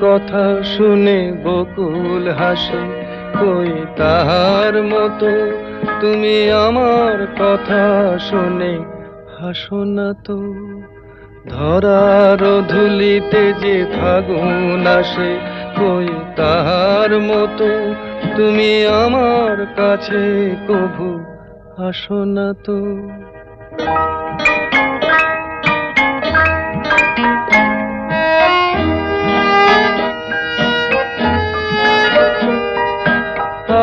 কথা শুনে বকুল হাসে, কই তাহার মতো তুমি আমার কথা শুনে হাসো না তো। ধরার ধুলিতে যে ফাগুন আসে, কই তাহার মতো তুমি আমার কাছে কভু আসো না তো।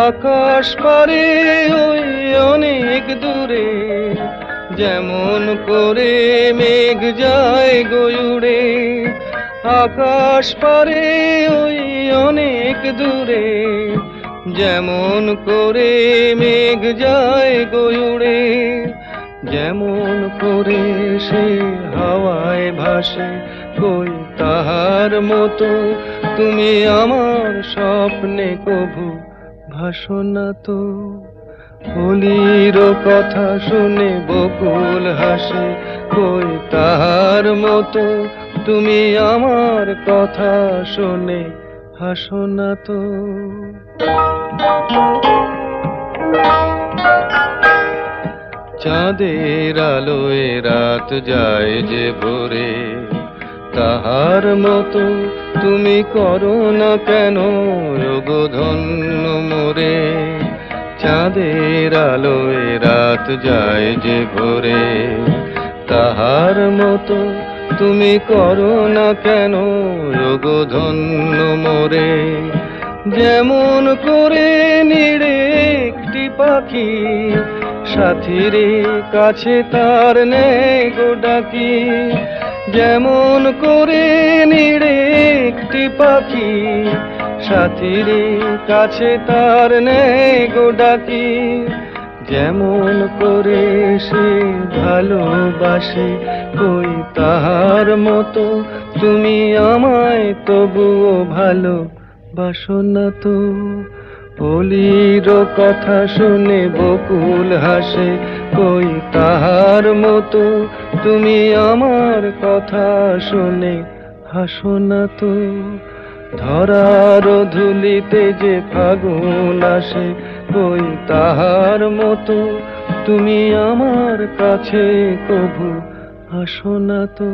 আকাশ পারে ওই অনেক দূরে, যেমন করে মেঘ যায় গয়ুড়ে। আকাশ পারে ওই অনেক দূরে, যেমন করে মেঘ যায় গয়ুড়ে। যেমন করে সে হাওয়ায় ভাসে, কই তাহার মতো তুমি আমার স্বপ্নে কভু ভাসো না তো। হোলির কথা শুনে বকুল হাসে, কই তাহার মতো তুমি আমার কথা শুনে হাসো না তো। চাঁদের আলোয় রাত যায় যে ভোরে, তাহার মতো তুমি করো না কেন ওগো ধন্য মোরে। চাঁদের আলোয় রাত যায় যে ভোরে, তাহার মতো তুমি করো না কেন ওগো ধন্য মোরে। যেমন করে নিড়ে একটি পাখি, সাথীর কাছে তার নেই গো ডাকি। যেমন করে নিড়ে একটি পাখি, সাথীর কাছে তার নেই গো ডাকি। যেমন করে সে ভালোবাসে, কই তাহার মতো তুমি আমায় তবুও ভালো বাসো না তো। হোলির কথা শুনে বকুল হাসে, কই তাহার মতো তুমি আমার কথা শুনে হাসো না তো। ধরার ধুলিতে যে ফাগুন আসে, কই তাহার মতো তুমি আমার কাছে কভু আসো না তো।